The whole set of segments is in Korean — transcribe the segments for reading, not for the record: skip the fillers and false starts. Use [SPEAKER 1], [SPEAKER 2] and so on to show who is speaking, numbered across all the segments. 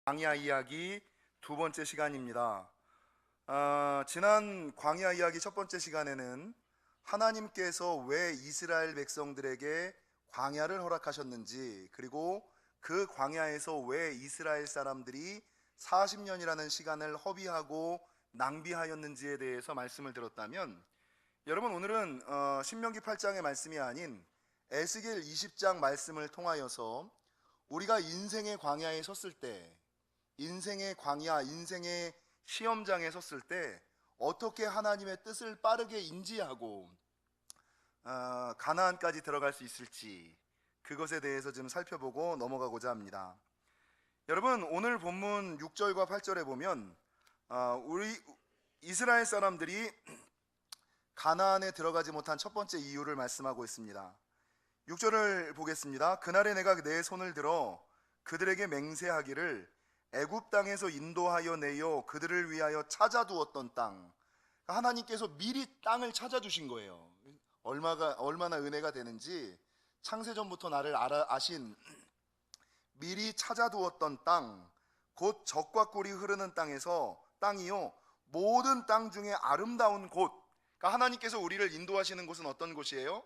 [SPEAKER 1] 광야 이야기 두 번째 시간입니다. 지난 광야 이야기 첫 번째 시간에는 하나님께서 왜 이스라엘 백성들에게 광야를 허락하셨는지, 그리고 그 광야에서 왜 이스라엘 사람들이 40년이라는 시간을 허비하고 낭비하였는지에 대해서 말씀을 들었다면, 여러분 오늘은 신명기 8장의 말씀이 아닌 에스겔 20장 말씀을 통하여서 우리가 인생의 광야에 섰을 때, 인생의 광야, 인생의 시험장에 섰을 때 어떻게 하나님의 뜻을 빠르게 인지하고 가나안까지 들어갈 수 있을지, 그것에 대해서 좀 살펴보고 넘어가고자 합니다. 여러분, 오늘 본문 6절과 8절에 보면 우리 이스라엘 사람들이 가나안에 들어가지 못한 첫 번째 이유를 말씀하고 있습니다. 6절을 보겠습니다. 그날에 내가 내 손을 들어 그들에게 맹세하기를 애굽 땅에서 인도하여 내어 그들을 위하여 찾아두었던 땅. 하나님께서 미리 땅을 찾아주신 거예요. 얼마나 은혜가 되는지, 창세전부터 나를 아신 미리 찾아두었던 땅, 곧 젖과 꿀이 흐르는 땅이요 모든 땅 중에 아름다운 곳. 그러니까 하나님께서 우리를 인도하시는 곳은 어떤 곳이에요?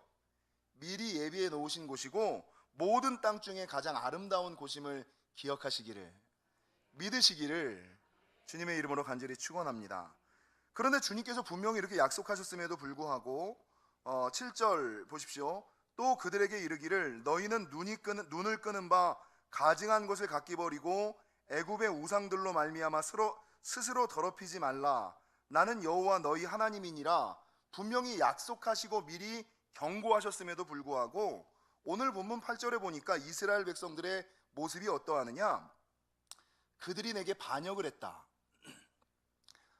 [SPEAKER 1] 미리 예비해 놓으신 곳이고 모든 땅 중에 가장 아름다운 곳임을 기억하시기를, 믿으시기를 주님의 이름으로 간절히 축원합니다. 그런데 주님께서 분명히 이렇게 약속하셨음에도 불구하고 7절 보십시오. 또 그들에게 이르기를 너희는 눈을 끄는 바 가증한 것을 갖기 버리고 애굽의 우상들로 말미암아 스스로 더럽히지 말라. 나는 여호와 너희 하나님이니라. 분명히 약속하시고 미리 경고하셨음에도 불구하고 오늘 본문 8절에 보니까 이스라엘 백성들의 모습이 어떠하느냐? 그들이 내게 반역을 했다.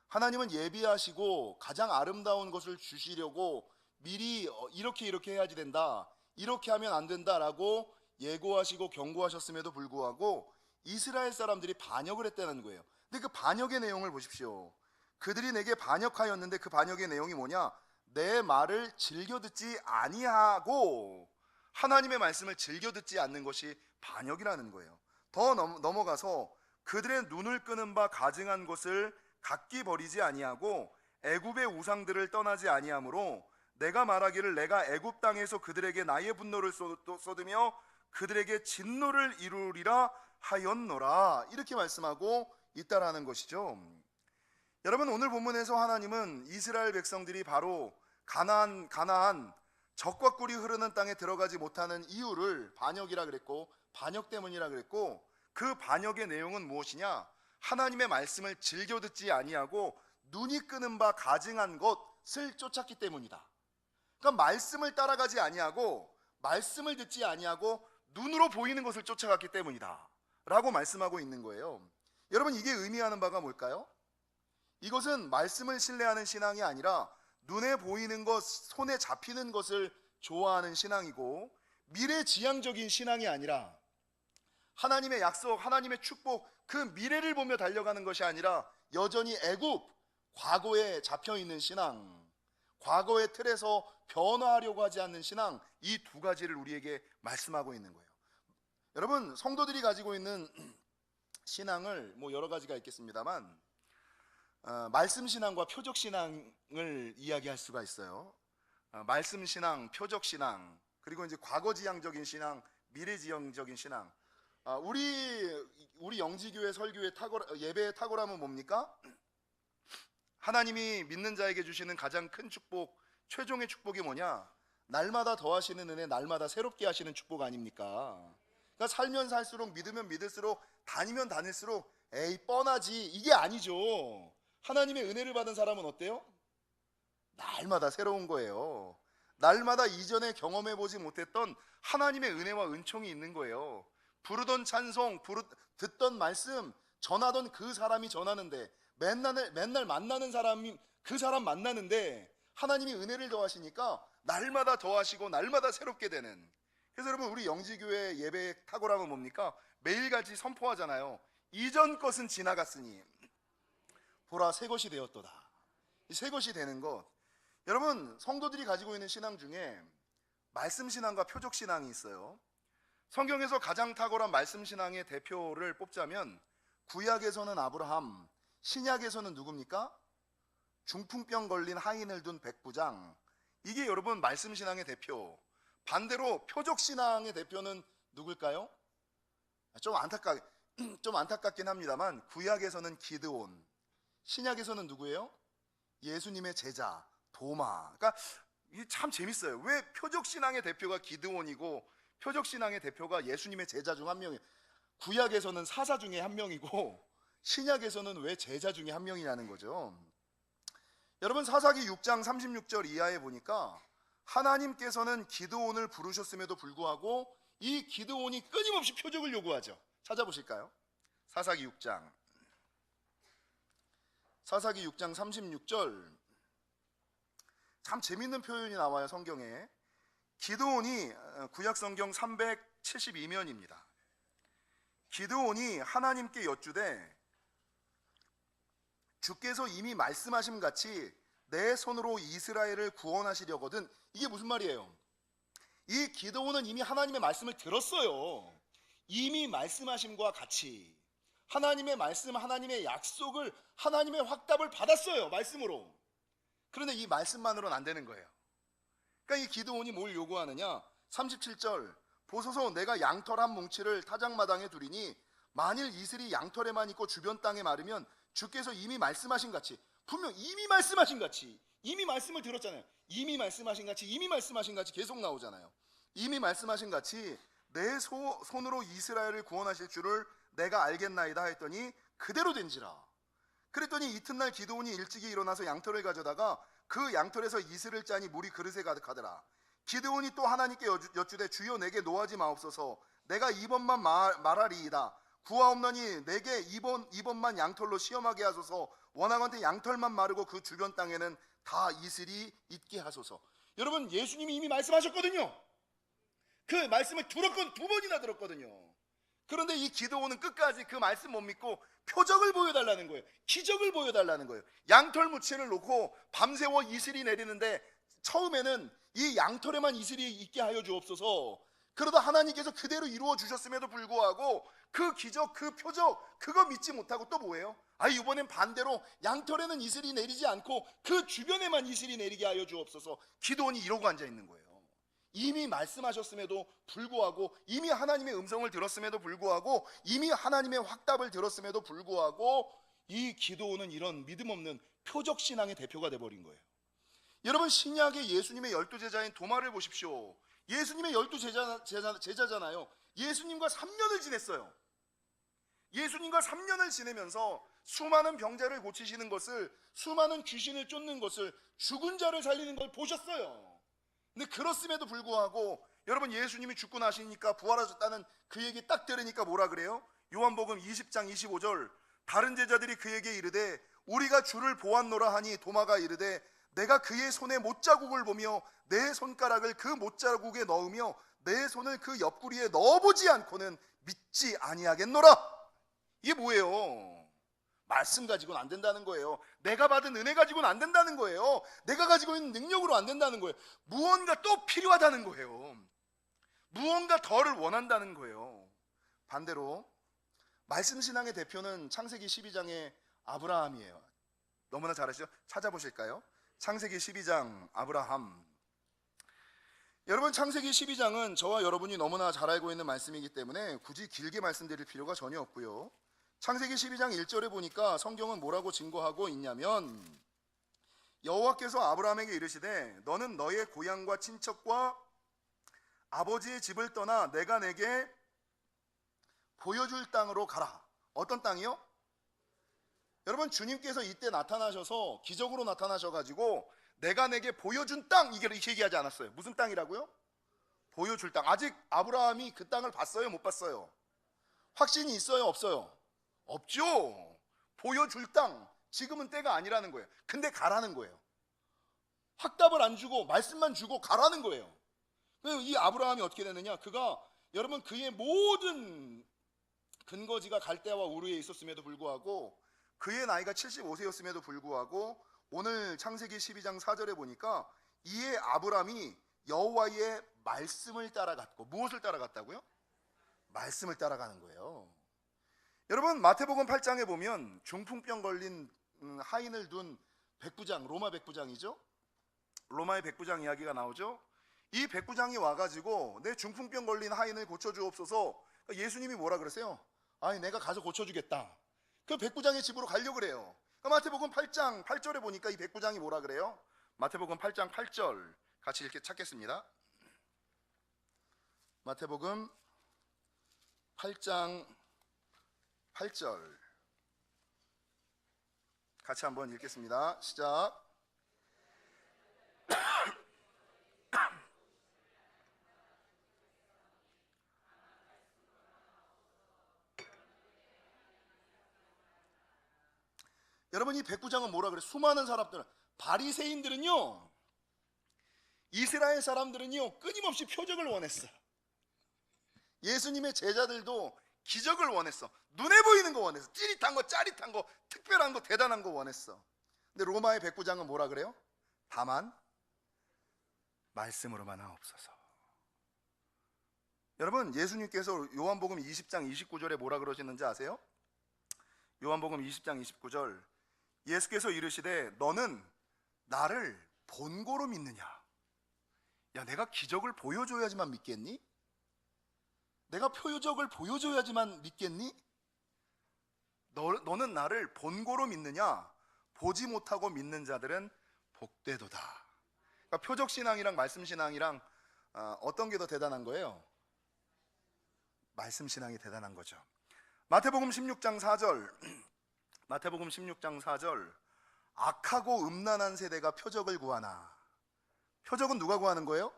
[SPEAKER 1] 하나님은 예비하시고 가장 아름다운 것을 주시려고 미리 이렇게 해야지 된다, 이렇게 하면 안 된다라고 예고하시고 경고하셨음에도 불구하고 이스라엘 사람들이 반역을 했다는 거예요. 근데 그 반역의 내용을 보십시오. 그들이 내게 반역하였는데 그 반역의 내용이 뭐냐? 내 말을 즐겨 듣지 아니하고 하나님의 말씀을 즐겨 듣지 않는 것이 반역이라는 거예요. 더 넘어가서 그들의 눈을 끄는 바 가증한 것을 각기 버리지 아니하고 애굽의 우상들을 떠나지 아니하므로 내가 말하기를 내가 애굽 땅에서 그들에게 나의 분노를 쏟으며 그들에게 진노를 이루리라 하였노라. 이렇게 말씀하고 있다라는 것이죠. 여러분, 오늘 본문에서 하나님은 이스라엘 백성들이 바로 가나안 젖과 꿀이 흐르는 땅에 들어가지 못하는 이유를 반역이라 그랬고, 반역 때문이라 그랬고, 그 반역의 내용은 무엇이냐? 하나님의 말씀을 즐겨 듣지 아니하고 눈이 끄는 바 가증한 것을 쫓았기 때문이다. 그러니까 말씀을 따라가지 아니하고, 말씀을 듣지 아니하고 눈으로 보이는 것을 쫓아갔기 때문이다 라고 말씀하고 있는 거예요. 여러분, 이게 의미하는 바가 뭘까요? 이것은 말씀을 신뢰하는 신앙이 아니라 눈에 보이는 것, 손에 잡히는 것을 좋아하는 신앙이고, 미래지향적인 신앙이 아니라 하나님의 약속, 하나님의 축복, 그 미래를 보며 달려가는 것이 아니라 여전히 애굽, 과거에 잡혀있는 신앙, 과거의 틀에서 변화하려고 하지 않는 신앙, 이 두 가지를 우리에게 말씀하고 있는 거예요. 여러분, 성도들이 가지고 있는 신앙을 여러 가지가 있겠습니다만 말씀신앙과 표적신앙을 이야기할 수가 있어요. 말씀신앙, 표적신앙, 그리고 이제 과거지향적인 신앙, 미래지향적인 신앙. 우리 영지교회 설교의 예배의 탁월함은 뭡니까? 하나님이 믿는 자에게 주시는 가장 큰 축복, 최종의 축복이 뭐냐? 날마다 더하시는 은혜, 날마다 새롭게 하시는 축복 아닙니까? 그러니까 살면 살수록, 믿으면 믿을수록, 다니면 다닐수록 에이 뻔하지, 이게 아니죠. 하나님의 은혜를 받은 사람은 어때요? 날마다 새로운 거예요. 날마다 이전에 경험해보지 못했던 하나님의 은혜와 은총이 있는 거예요. 부르던 찬송, 듣던 말씀, 전하던 그 사람이 전하는데, 맨날 만나는 사람이 그 사람 만나는데 하나님이 은혜를 더하시니까 날마다 더하시고 날마다 새롭게 되는. 그래서 여러분, 우리 영지교회 예배의 탁월함은 뭡니까? 매일같이 선포하잖아요. 이전 것은 지나갔으니 보라 새 것이 되었도다. 이 새 것이 되는 것. 여러분, 성도들이 가지고 있는 신앙 중에 말씀신앙과 표적신앙이 있어요. 성경에서 가장 탁월한 말씀신앙의 대표를 뽑자면 구약에서는 아브라함, 신약에서는 누굽니까? 중풍병 걸린 하인을 둔 백부장. 이게 여러분 말씀신앙의 대표. 반대로 표적신앙의 대표는 누굴까요? 좀 안타깝긴 합니다만 구약에서는 기드온, 신약에서는 누구예요? 예수님의 제자 도마. 그러니까 이게 참 재밌어요. 왜 표적신앙의 대표가 기드온이고 표적신앙의 대표가 예수님의 제자 중 한 명이에요? 구약에서는 사사 중에 한 명이고 신약에서는 왜 제자 중에 한 명이냐는 거죠. 여러분 사사기 6장 36절 이하에 보니까 하나님께서는 기드온을 부르셨음에도 불구하고 이 기드온이 끊임없이 표적을 요구하죠. 찾아보실까요? 사사기 6장 36절 참 재밌는 표현이 나와요. 성경에. 기드온이 구약 성경 372면입니다. 기드온이 하나님께 여쭈되 주께서 이미 말씀하신 같이 내 손으로 이스라엘을 구원하시려거든. 이게 무슨 말이에요? 이 기드온은 이미 하나님의 말씀을 들었어요. 이미 말씀하심과 같이 하나님의 말씀, 하나님의 약속을, 하나님의 확답을 받았어요. 말씀으로. 그런데 이 말씀만으로는 안 되는 거예요. 그러니까 이 기드온이 뭘 요구하느냐? 37절 보소서 내가 양털 한 뭉치를 타작마당에 두리니 만일 이슬이 양털에만 있고 주변 땅에 마르면 주께서 이미 말씀하신 같이, 분명 이미 말씀하신 같이, 이미 말씀을 들었잖아요. 이미 말씀하신 같이, 이미 말씀하신 같이 계속 나오잖아요. 이미 말씀하신 같이 내 손으로 이스라엘을 구원하실 줄을 내가 알겠나이다 했더니 그대로 된지라. 그랬더니 이튿날 기드온이 일찍이 일어나서 양털을 가져다가 그 양털에서 이슬을 짜니 물이 그릇에 가득하더라. 기드온이 또 하나님께 여쭈되 주여 내게 노하지 마옵소서. 내가 이번만 말하리이다. 구하옵나니 내게 이번만 양털로 시험하게 하소서. 원하건대 양털만 마르고 그 주변 땅에는 다 이슬이 있게 하소서. 여러분 예수님이 이미 말씀하셨거든요. 그 말씀을 두 번이나 들었거든요. 그런데 이 기드온은 끝까지 그 말씀 못 믿고 표적을 보여달라는 거예요. 기적을 보여달라는 거예요. 양털 무치를 놓고 밤새워 이슬이 내리는데 처음에는 이 양털에만 이슬이 있게 하여 주옵소서. 그러다 하나님께서 그대로 이루어 주셨음에도 불구하고 그 기적, 그 표적 그거 믿지 못하고 또 뭐예요? 이번엔 반대로 양털에는 이슬이 내리지 않고 그 주변에만 이슬이 내리게 하여 주옵소서. 기드온이 이러고 앉아 있는 거예요. 이미 말씀하셨음에도 불구하고, 이미 하나님의 음성을 들었음에도 불구하고, 이미 하나님의 확답을 들었음에도 불구하고 이 기드온은 이런 믿음 없는 표적신앙의 대표가 돼버린 거예요. 여러분 신약의 예수님의 12제자인 도마를 보십시오. 예수님의 12제자잖아요. 예수님과 3년을 지냈어요. 예수님과 3년을 지내면서 수많은 병자를 고치시는 것을, 수많은 귀신을 쫓는 것을, 죽은 자를 살리는 걸 보셨어요. 근데 그렇음에도 불구하고 여러분 예수님이 죽고 나시니까 부활하셨다는 그 얘기 딱 들으니까 뭐라 그래요? 요한복음 20장 25절 다른 제자들이 그에게 이르되 우리가 주를 보았노라 하니 도마가 이르되 내가 그의 손에 못자국을 보며 내 손가락을 그 못자국에 넣으며 내 손을 그 옆구리에 넣어보지 않고는 믿지 아니하겠노라. 이게 뭐예요? 말씀 가지고는 안 된다는 거예요. 내가 받은 은혜 가지고는 안 된다는 거예요. 내가 가지고 있는 능력으로 안 된다는 거예요. 무언가 또 필요하다는 거예요. 무언가 더를 원한다는 거예요. 반대로 말씀신앙의 대표는 창세기 12장의 아브라함이에요. 너무나 잘 아시죠? 찾아보실까요? 창세기 12장 아브라함. 여러분 창세기 12장은 저와 여러분이 너무나 잘 알고 있는 말씀이기 때문에 굳이 길게 말씀드릴 필요가 전혀 없고요. 창세기 12장 1절에 보니까 성경은 뭐라고 증거하고 있냐면 여호와께서 아브라함에게 이르시되 너는 너의 고향과 친척과 아버지의 집을 떠나 내가 내게 보여줄 땅으로 가라. 어떤 땅이요? 여러분 주님께서 이때 나타나셔서 기적으로 나타나셔가지고 내가 내게 보여준 땅 이렇게 얘기하지 않았어요. 무슨 땅이라고요? 보여줄 땅. 아직 아브라함이 그 땅을 봤어요? 못 봤어요? 확신이 있어요? 없어요? 없죠. 보여줄 땅. 지금은 때가 아니라는 거예요. 근데 가라는 거예요. 확답을 안 주고 말씀만 주고 가라는 거예요. 이 아브라함이 어떻게 되느냐? 그가 여러분 그의 모든 근거지가 갈대아와 우르에 있었음에도 불구하고 그의 나이가 75세였음에도 불구하고 오늘 창세기 12장 4절에 보니까 이에 아브라함이 여호와의 말씀을 따라갔고 무엇을 따라갔다고요? 말씀을 따라가는 거예요. 여러분 마태복음 8장에 보면 중풍병 걸린 하인을 둔 백부장, 로마 백부장이죠. 로마의 백부장 이야기가 나오죠. 이 백부장이 와가지고 내 중풍병 걸린 하인을 고쳐주옵소서. 예수님이 뭐라 그러세요? 아니 내가 가서 고쳐주겠다. 그 백부장의 집으로 가려고 그래요. 마태복음 8장 8절에 보니까 이 백부장이 뭐라 그래요? 마태복음 8장 8절 같이 이렇게 찾겠습니다. 마태복음 8장 8절 같이 한번 읽겠습니다. 시작. 여러분 이 백부장은 뭐라 그래? 수많은 사람들은, 바리새인들은요, 이스라엘 사람들은요 끊임없이 표적을 원했어. 예수님의 제자들도 기적을 원했어. 눈에 보이는 거 원했어. 찌릿한 거, 짜릿한 거, 특별한 거, 대단한 거 원했어. 근데 로마의 백부장은 뭐라 그래요? 다만 말씀으로만 하옵소서. 여러분 예수님께서 요한복음 20장 29절에 뭐라 그러시는지 아세요? 요한복음 20장 29절 예수께서 이르시되 너는 나를 본고로 믿느냐? 야, 내가 기적을 보여줘야지만 믿겠니? 내가 표적을 보여줘야지만 믿겠니? 너는 나를 본고로 믿느냐? 보지 못하고 믿는 자들은 복되도다. 그러니까 표적신앙이랑 말씀신앙이랑 어떤 게 더 대단한 거예요? 말씀신앙이 대단한 거죠. 마태복음 16장 4절 마태복음 16장 4절 악하고 음란한 세대가 표적을 구하나. 표적은 누가 구하는 거예요?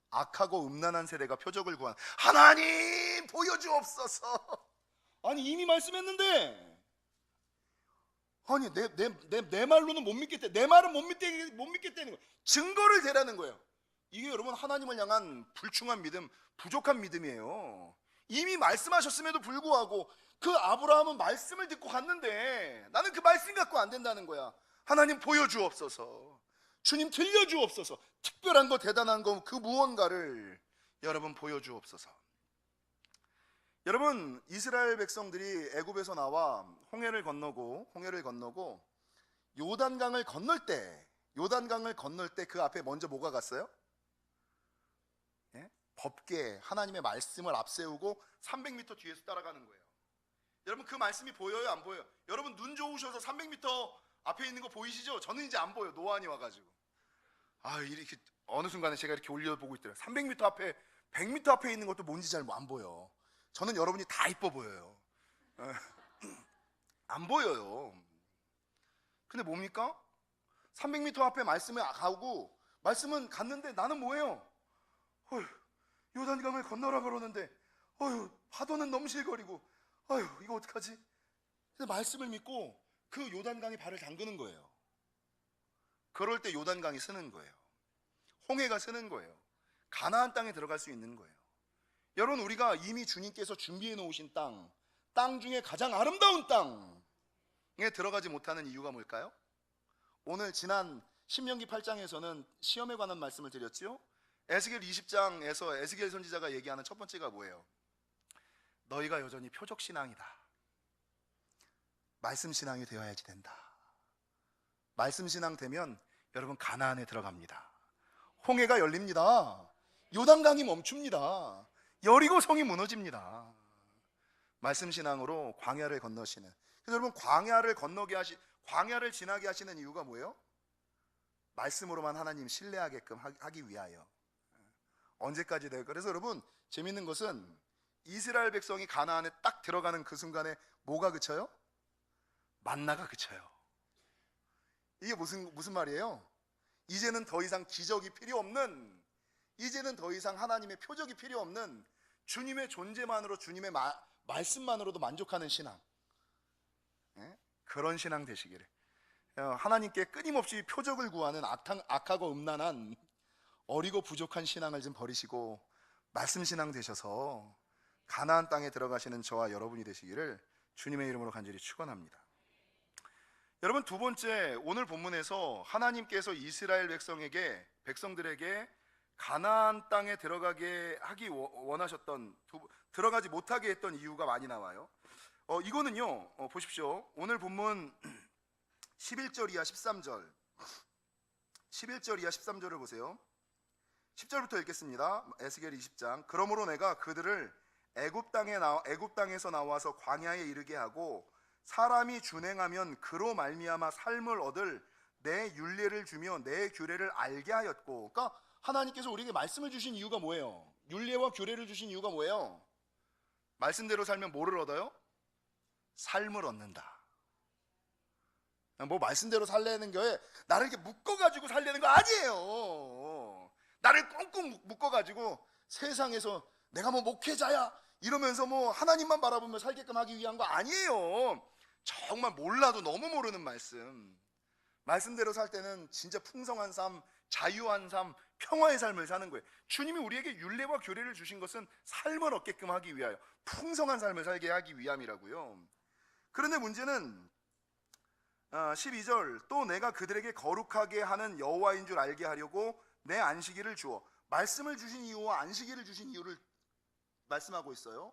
[SPEAKER 1] 악하고 음란한 세대가 표적을 구하나. 하나님 보여주옵소서. 아니 이미 말씀했는데, 아니 내 말로는 못 믿겠대. 내 말은 못 믿겠다는 거예요. 증거를 대라는 거예요. 이게 여러분 하나님을 향한 불충한 믿음, 부족한 믿음이에요. 이미 말씀하셨음에도 불구하고 그 아브라함은 말씀을 듣고 갔는데 나는 그 말씀 갖고 안 된다는 거야. 하나님 보여주옵소서. 주님 들려주옵소서. 특별한 거, 대단한 거, 그 무언가를 여러분 보여주옵소서. 여러분 이스라엘 백성들이 애굽에서 나와 홍해를 건너고 요단강을 건널 때 그 앞에 먼저 뭐가 갔어요? 예? 법궤, 하나님의 말씀을 앞세우고 300m 뒤에서 따라가는 거예요. 여러분 그 말씀이 보여요, 안 보여요? 여러분 눈 좋으셔서 300m 앞에 있는 거 보이시죠? 저는 이제 안 보여. 노안이 와가지고 이렇게 어느 순간에 제가 이렇게 올려보고 있더라고요. 300m 앞에, 100m 앞에 있는 것도 뭔지 잘 안 보여. 저는 여러분이 다 이뻐 보여요. 안 보여요. 근데 뭡니까? 300m 앞에 말씀을 가고 말씀은 갔는데 나는 뭐예요? 요단강을 건너라 그러는데 파도는 넘실거리고 이거 어떡하지? 근데 말씀을 믿고 그 요단강에 발을 담그는 거예요. 그럴 때 요단강이 쓰는 거예요. 홍해가 쓰는 거예요. 가나안 땅에 들어갈 수 있는 거예요. 여러분 우리가 이미 주님께서 준비해 놓으신 땅 중에 가장 아름다운 땅에 들어가지 못하는 이유가 뭘까요? 오늘 지난 신명기 8장에서는 시험에 관한 말씀을 드렸지요. 에스겔 20장에서 에스겔 선지자가 얘기하는 첫 번째가 뭐예요? 너희가 여전히 표적신앙이다. 말씀신앙이 되어야지 된다. 말씀신앙 되면 여러분 가나안에 들어갑니다. 홍해가 열립니다. 요단강이 멈춥니다. 여리고성이 무너집니다. 말씀신앙으로 광야를 건너시는. 그래서 여러분 광야를 지나게 하시는 이유가 뭐예요? 말씀으로만 하나님 신뢰하게끔 하기 위하여. 언제까지 될까요? 그래서 여러분 재밌는 것은 이스라엘 백성이 가나안에 딱 들어가는 그 순간에 뭐가 그쳐요? 만나가 그쳐요. 이게 무슨 말이에요? 이제는 더 이상 기적이 필요 없는, 이제는 더 이상 하나님의 표적이 필요 없는 주님의 존재만으로, 주님의 말씀만으로도 만족하는 신앙. 그런 신앙 되시기를. 하나님께 끊임없이 표적을 구하는 악하고 음란한 어리고 부족한 신앙을 좀 버리시고 말씀 신앙 되셔서 가나안 땅에 들어가시는 저와 여러분이 되시기를 주님의 이름으로 간절히 축원합니다. 여러분 두 번째, 오늘 본문에서 하나님께서 이스라엘 백성들에게 가나안 땅에 들어가게 하기 원하셨던, 들어가지 못하게 했던 이유가 많이 나와요. 이거는요, 보십시오. 오늘 본문 11절 이하 13절, 11절 이하 13절을 보세요. 10절부터 읽겠습니다. 에스겔 20장. 그러므로 내가 그들을 애굽 땅에서 나와서 광야에 이르게 하고 사람이 준행하면 그로 말미암아 삶을 얻을 내 율례를 주며 내 규례를 알게 하였고. 그러니까 하나님께서 우리에게 말씀을 주신 이유가 뭐예요? 율례와 규례를 주신 이유가 뭐예요? 말씀대로 살면 뭐를 얻어요? 삶을 얻는다. 뭐 말씀대로 살려는 게 나를 이렇게 묶어가지고 살려는 거 아니에요. 나를 꽁꽁 묶어가지고 세상에서 내가 뭐 목회자야 이러면서 뭐 하나님만 바라보며 살게끔 하기 위한 거 아니에요. 정말 몰라도 너무 모르는 말씀대로 살 때는 진짜 풍성한 삶, 자유한 삶, 평화의 삶을 사는 거예요. 주님이 우리에게 율례와 규례를 주신 것은 삶을 얻게끔 하기 위하여, 풍성한 삶을 살게 하기 위함이라고요. 그런데 문제는 12절, 또 내가 그들에게 거룩하게 하는 여호와인 줄 알게 하려고 내 안식일을 주어. 말씀을 주신 이유와 안식일을 주신 이유를 말씀하고 있어요.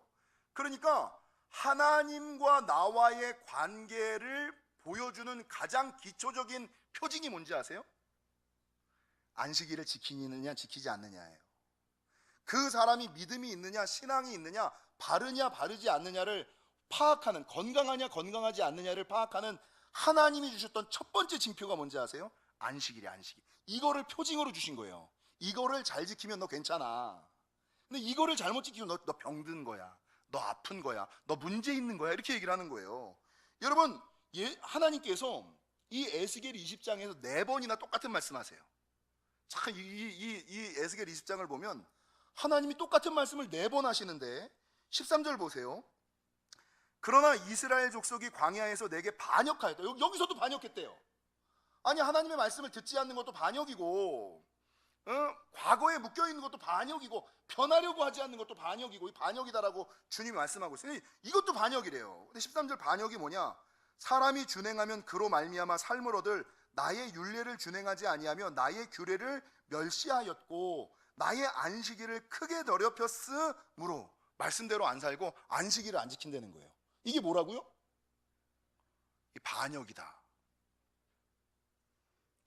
[SPEAKER 1] 그러니까 하나님과 나와의 관계를 보여주는 가장 기초적인 표징이 뭔지 아세요? 안식일을 지키느냐 지키지 않느냐예요. 그 사람이 믿음이 있느냐 신앙이 있느냐 바르냐 바르지 않느냐를 파악하는, 건강하냐 건강하지 않느냐를 파악하는 하나님이 주셨던 첫 번째 징표가 뭔지 아세요? 안식일이에요. 안식일. 이거를 표징으로 주신 거예요. 이거를 잘 지키면 너 괜찮아. 근데 이거를 잘못 지키면 너 병든 거야, 너 아픈 거야, 너 문제 있는 거야, 이렇게 얘기를 하는 거예요. 여러분, 하나님께서 이 에스겔 20장에서 4번이나 똑같은 말씀하세요. 자, 이 에스겔 20장을 보면 하나님이 똑같은 말씀을 4번 하시는데 13절 보세요. 그러나 이스라엘 족속이 광야에서 내게 반역하였다. 여기서도 반역했대요. 아니, 하나님의 말씀을 듣지 않는 것도 반역이고, 과거에 묶여있는 것도 반역이고, 변하려고 하지 않는 것도 반역이고, 이 반역이다라고 주님이 말씀하고 있어요. 이것도 반역이래요. 근데 13절 반역이 뭐냐? 사람이 준행하면 그로 말미암아 삶을 얻을 나의 율례를 준행하지 아니하며 나의 규례를 멸시하였고 나의 안식일을 크게 더럽혔으므로. 말씀대로 안 살고 안식일을 안 지킨다는 거예요. 이게 뭐라고요? 이 반역이다.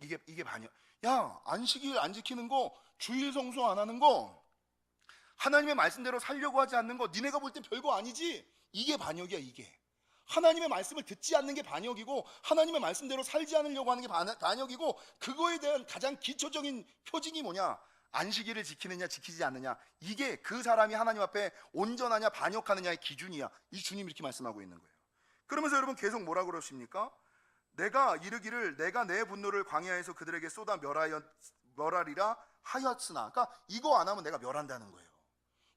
[SPEAKER 1] 이게 반역. 야, 안식일 안 지키는 거, 주일 성수 안 하는 거, 하나님의 말씀대로 살려고 하지 않는 거, 니네가 볼 땐 별거 아니지? 이게 반역이야. 이게 하나님의 말씀을 듣지 않는 게 반역이고, 하나님의 말씀대로 살지 않으려고 하는 게 반역이고, 그거에 대한 가장 기초적인 표징이 뭐냐? 안식일을 지키느냐 지키지 않느냐. 이게 그 사람이 하나님 앞에 온전하냐 반역하느냐의 기준이야. 이 주님이 이렇게 말씀하고 있는 거예요. 그러면서 여러분 계속 뭐라 그러십니까? 내가 이르기를 내가 내 분노를 광야에서 그들에게 쏟아 멸하리라 하였으나. 그러니까 이거 안 하면 내가 멸한다는 거예요.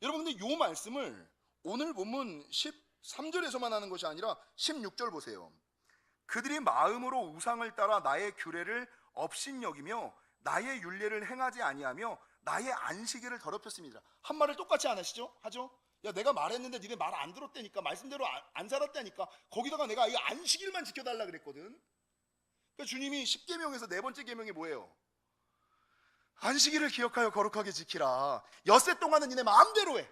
[SPEAKER 1] 여러분, 근데 이 말씀을 오늘 본문 13절에서만 하는 것이 아니라 16절 보세요. 그들이 마음으로 우상을 따라 나의 규례를 업신여기며 나의 율례를 행하지 아니하며 나의 안식일을 더럽혔습니다. 한 말을 똑같이 안 하시죠? 하죠? 야, 내가 말했는데 니네 말 안 들었다니까, 말씀대로 안 살았다니까. 거기다가 내가 이 안식일만 지켜달라 그랬거든. 그러니까 주님이 10계명에서 4번째 계명이 뭐예요? 안식일을 기억하여 거룩하게 지키라. 엿새 동안은 니네 마음대로 해.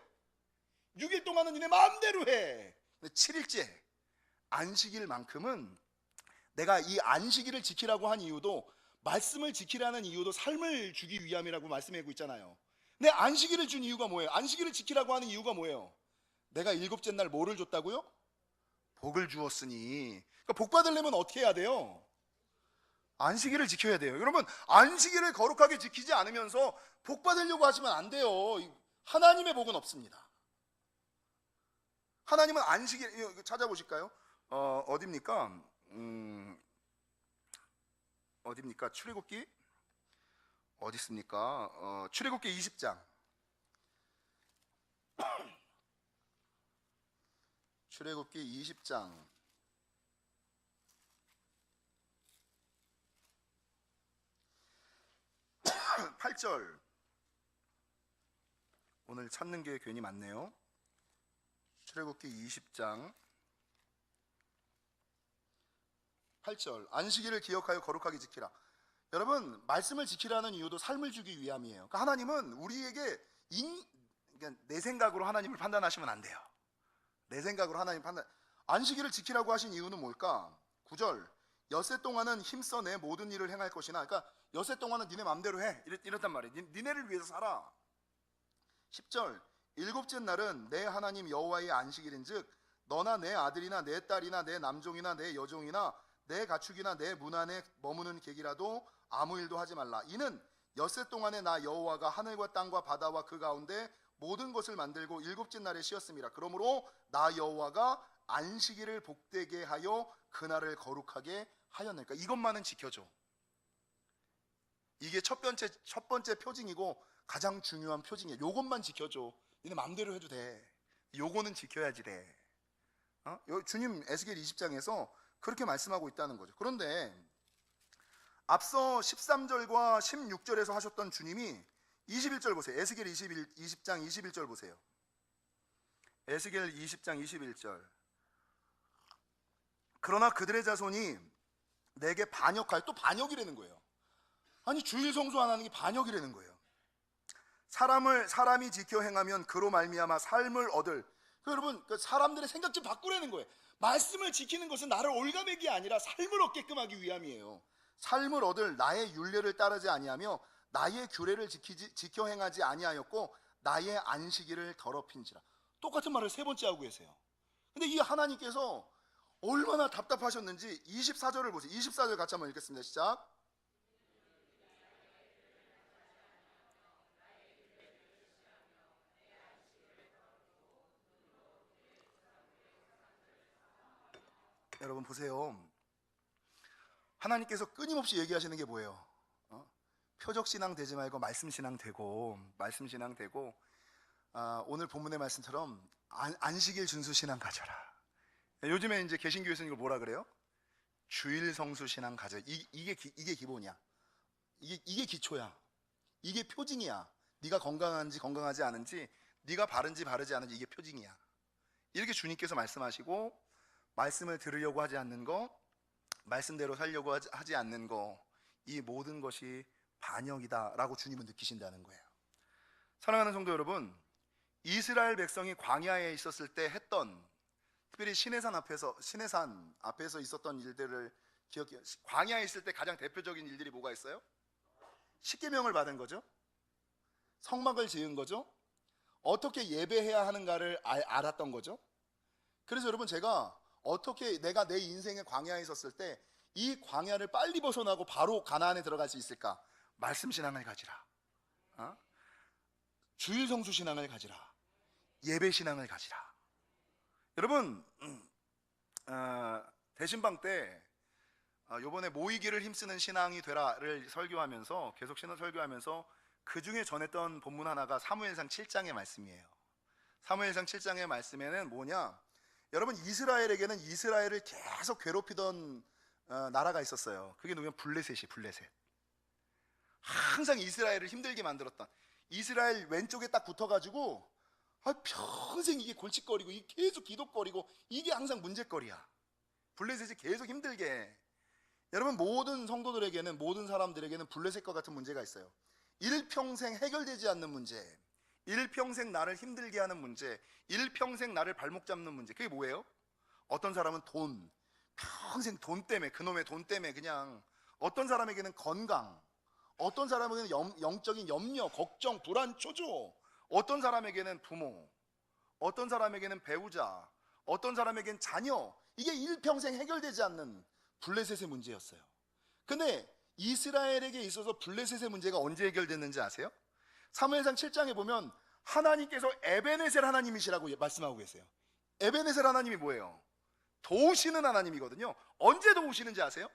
[SPEAKER 1] 6일 동안은 니네 마음대로 해. 근데 7일째 안식일만큼은, 내가 이 안식일을 지키라고 한 이유도, 말씀을 지키라는 이유도 삶을 주기 위함이라고 말씀하고 있잖아요. 근데 안식일을 준 이유가 뭐예요? 안식일을 지키라고 하는 이유가 뭐예요? 내가 7째 날 뭐를 줬다고요? 복을 주었으니. 그러니까 복 받으려면 어떻게 해야 돼요? 안식일을 지켜야 돼요. 여러분, 안식일을 거룩하게 지키지 않으면서 복 받으려고 하시면 안 돼요. 하나님의 복은 없습니다. 하나님은 안식일, 찾아보실까요? 어딥니까? 어딥니까? 출애굽기 어디 있습니까? 출애굽기 20장. 출애굽기 20장 8절. 오늘 찾는 게 괜히 많네요. 출애굽기 20장 8절. 안식일을 기억하여 거룩하게 지키라. 여러분, 말씀을 지키라는 이유도 삶을 주기 위함이에요. 그러니까 하나님은 우리에게 그러니까 내 생각으로 하나님을 판단하시면 안 돼요. 내 생각으로 하나님 판단. 안식일을 지키라고 하신 이유는 뭘까? 9절, 엿새 동안은 힘써 내 모든 일을 행할 것이나, 그러니까 엿새 동안은 니네 맘대로 해, 이랬단 말이에요. 니네를 위해서 살아. 10절, 일곱째 날은 내 하나님 여호와의 안식일인즉 너나 내 아들이나 내 딸이나 내 남종이나 내 여종이나 내 가축이나 내 문 안에 머무는 객이라도 아무 일도 하지 말라. 이는 엿새 동안에 나 여호와가 하늘과 땅과 바다와 그 가운데 모든 것을 만들고 일곱째 날에 쉬었습니다. 그러므로 나 여호와가 안식일을 복되게 하여 그날을 거룩하게 하였으니까 이것만은 지켜줘. 이게 첫 번째 표징이고 가장 중요한 표징이야. 요것만 지켜줘. 니네 마음대로 해도 돼. 요거는 지켜야지 돼. 주님 에스겔 20장에서 그렇게 말씀하고 있다는 거죠. 그런데 앞서 13절과 16절에서 하셨던 주님이 21절 보세요. 에스겔 20장 21절 보세요. 에스겔 20장 21절. 그러나 그들의 자손이 내게 반역하여, 또 반역이라는 거예요. 아니, 주일 성수 안 하는 게 반역이라는 거예요. 사람이 지켜 행하면 그로 말미암아 삶을 얻을. 여러분, 사람들의 생각 좀 바꾸라는 거예요. 말씀을 지키는 것은 나를 올가매기 아니라 삶을 얻게끔 하기 위함이에요. 삶을 얻을 나의 율례를 따르지 아니하며 나의 규례를 지켜 행하지 아니하였고 나의 안식일을 더럽힌지라. 똑같은 말을 세 번째 하고 계세요. 근데 이 하나님께서 얼마나 답답하셨는지 24절을 보세요. 24절 같이 한번 읽겠습니다. 시작. 여러분 보세요. 하나님께서 끊임없이 얘기하시는 게 뭐예요? 표적신앙 되지 말고 말씀신앙 되고, 오늘 본문의 말씀처럼 안식일 준수신앙 가져라. 요즘에 이제 개신교에서는 이걸 뭐라 그래요? 주일 성수신앙 가져. 이게 기본이야. 이게 기초야. 이게 표징이야. 네가 건강한지 건강하지 않은지, 네가 바른지 바르지 않은지, 이게 표징이야. 이렇게 주님께서 말씀하시고, 말씀을 들으려고 하지 않는 거, 말씀대로 살려고 하지 않는 거, 이 모든 것이 반역이다라고 주님은 느끼신다는 거예요. 사랑하는 성도 여러분, 이스라엘 백성이 광야에 있었을 때 했던, 특별히 시내산 앞에서 있었던 일들을 기억해요. 광야에 있을 때 가장 대표적인 일들이 뭐가 있어요? 십계명을 받은 거죠. 성막을 지은 거죠. 어떻게 예배해야 하는가를 알았던 거죠. 그래서 여러분, 제가 어떻게 내가 내 인생의 광야에 있었을 때 이 광야를 빨리 벗어나고 바로 가나안에 들어갈 수 있을까? 말씀 신앙을 가지라. 주일 성수 신앙을 가지라. 예배 신앙을 가지라. 여러분, 대신방 때 요번에 모이기를 힘쓰는 신앙이 되라를 설교하면서, 계속 신앙 설교하면서 그 중에 전했던 본문 하나가 사무엘상 7장의 말씀이에요. 사무엘상 7장의 말씀에는 뭐냐? 여러분, 이스라엘에게는 이스라엘을 계속 괴롭히던 나라가 있었어요. 그게 누구냐면 블레셋. 항상 이스라엘을 힘들게 만들었던, 이스라엘 왼쪽에 딱 붙어가지고 평생 이게 골칫거리고, 이게 계속 기독거리고, 이게 항상 문제거리야. 블레셋이 계속 힘들게. 여러분, 모든 성도들에게는, 모든 사람들에게는 블레셋과 같은 문제가 있어요. 일평생 해결되지 않는 문제, 일평생 나를 힘들게 하는 문제, 일평생 나를 발목 잡는 문제. 그게 뭐예요? 어떤 사람은 돈, 평생 돈 때문에, 그놈의 돈 때문에 그냥. 어떤 사람에게는 건강, 어떤 사람에게는 영적인 염려, 걱정, 불안, 초조, 어떤 사람에게는 부모, 어떤 사람에게는 배우자, 어떤 사람에게는 자녀. 이게 일평생 해결되지 않는 블레셋의 문제였어요. 근데 이스라엘에게 있어서 블레셋의 문제가 언제 해결됐는지 아세요? 사무엘상 7장에 보면 하나님께서 에베네셀 하나님이시라고 말씀하고 계세요. 에베네셀 하나님이 뭐예요? 도우시는 하나님이거든요. 언제 도우시는지 아세요?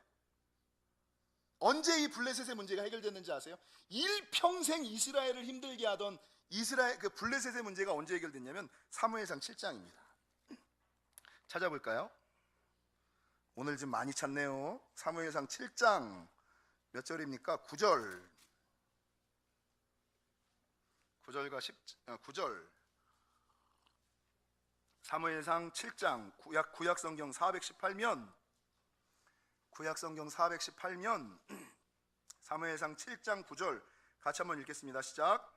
[SPEAKER 1] 언제 이 블레셋의 문제가 해결됐는지 아세요? 일평생 이스라엘을 힘들게 하던 그 블레셋의 문제가 언제 해결됐냐면 사무엘상 7장입니다. 찾아볼까요? 오늘 좀 많이 찾네요. 사무엘상 7장 몇 절입니까? 9절. 9절과 9절. 사무엘상 7장, 구약 성경 418면 사무엘상 7장 9절 같이 한번 읽겠습니다. 시작.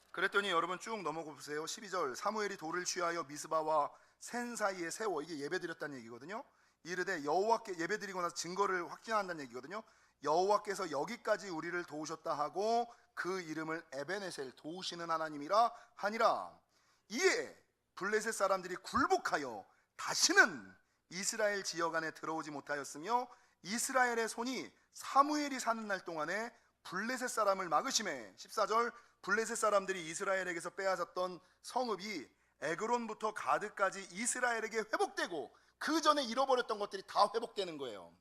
[SPEAKER 1] 그랬더니 여러분 쭉 넘어가 보세요. 12절 사무엘이 돌을 취하여 미스바와 센 사이에 세워, 이게 예배드렸다는 얘기거든요. 이르되 여호와께, 예배드리고 나서 증거를 확증한다는 얘기거든요. 여호와께서 여기까지 우리를 도우셨다 하고 그 이름을 에베네셀, 도우시는 하나님이라 하니라. 이에 블레셋 사람들이 굴복하여 다시는 이스라엘 지역 안에 들어오지 못하였으며 이스라엘의 손이 사무엘이 사는 날 동안에 블레셋 사람을 막으심에, 14절 블레셋 사람들이 이스라엘에게서 빼앗았던 성읍이 에그론부터 가드까지 이스라엘에게 회복되고 그 전에 잃어버렸던 것들이 다 회복되는 거예요.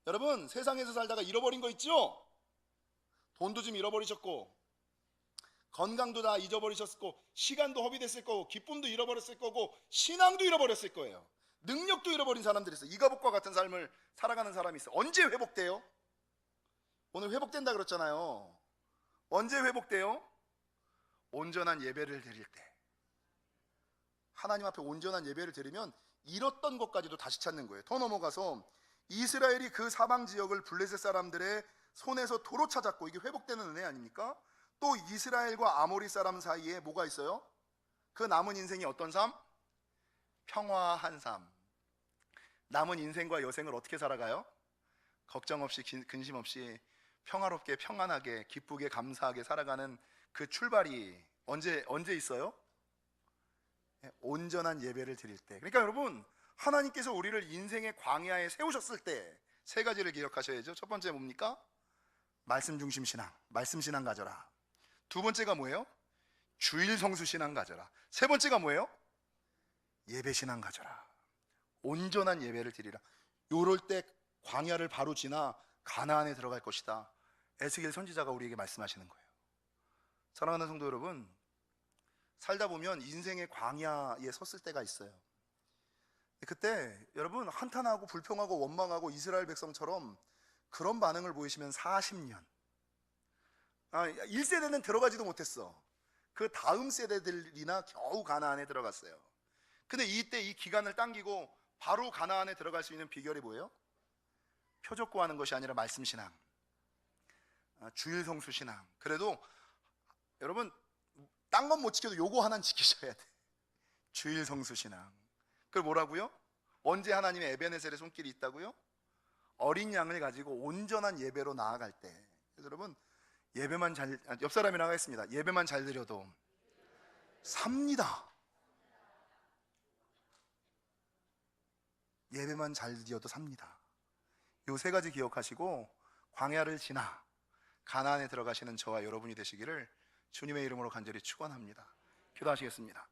[SPEAKER 1] 여러분, 세상에서 살다가 잃어버린 거 있죠? 돈도 좀 잃어버리셨고, 건강도 다 잊어버리셨고, 시간도 허비됐을 거고, 기쁨도 잃어버렸을 거고, 신앙도 잃어버렸을 거예요. 능력도 잃어버린 사람들이 있어요. 이가복과 같은 삶을 살아가는 사람이 있어요. 언제 회복돼요? 오늘 회복된다 그랬잖아요. 언제 회복돼요? 온전한 예배를 드릴 때. 하나님 앞에 온전한 예배를 드리면 잃었던 것까지도 다시 찾는 거예요. 더 넘어가서 이스라엘이 그 사방 지역을 블레셋 사람들의 손에서 도로 찾았고, 이게 회복되는 은혜 아닙니까? 또 이스라엘과 아모리 사람 사이에 뭐가 있어요? 그 남은 인생이 어떤 삶? 평화한 삶. 남은 인생과 여생을 어떻게 살아가요? 걱정 없이, 근심 없이 평화롭게, 평안하게, 기쁘게, 감사하게 살아가는 그 출발이 언제 있어요? 온전한 예배를 드릴 때. 그러니까 여러분, 하나님께서 우리를 인생의 광야에 세우셨을 때 세 가지를 기억하셔야죠. 첫 번째 뭡니까? 말씀 중심 신앙, 말씀 신앙 가져라. 두 번째가 뭐예요? 주일 성수 신앙 가져라. 세 번째가 뭐예요? 예배 신앙 가져라. 온전한 예배를 드리라. 요럴 때 광야를 바로 지나 가나안에 들어갈 것이다. 에스겔 선지자가 우리에게 말씀하시는 거예요. 사랑하는 성도 여러분, 살다 보면 인생의 광야에 섰을 때가 있어요. 그때 여러분 한탄하고 불평하고 원망하고 이스라엘 백성처럼 그런 반응을 보이시면 40년, 1세대는 들어가지도 못했어. 그 다음 세대들이나 겨우 가나안에 들어갔어요. 근데 이때 이 기간을 당기고 바로 가나안에 들어갈 수 있는 비결이 뭐예요? 표적구하는 것이 아니라 말씀 신앙, 주일 성수 신앙. 그래도 여러분 딴 건 못 지켜도 요거 하나는 지키셔야 돼. 주일 성수 신앙. 그걸 뭐라고요? 언제 하나님의 에베네셀의 손길이 있다고요? 어린 양을 가지고 온전한 예배로 나아갈 때. 그래서 여러분, 예배만 잘, 옆 사람이랑 하겠습니다. 예배만 잘 드려도 삽니다. 예배만 잘 드려도 삽니다. 요 세 가지 기억하시고 광야를 지나 가나안에 들어가시는 저와 여러분이 되시기를 주님의 이름으로 간절히 축원합니다. 기도하시겠습니다.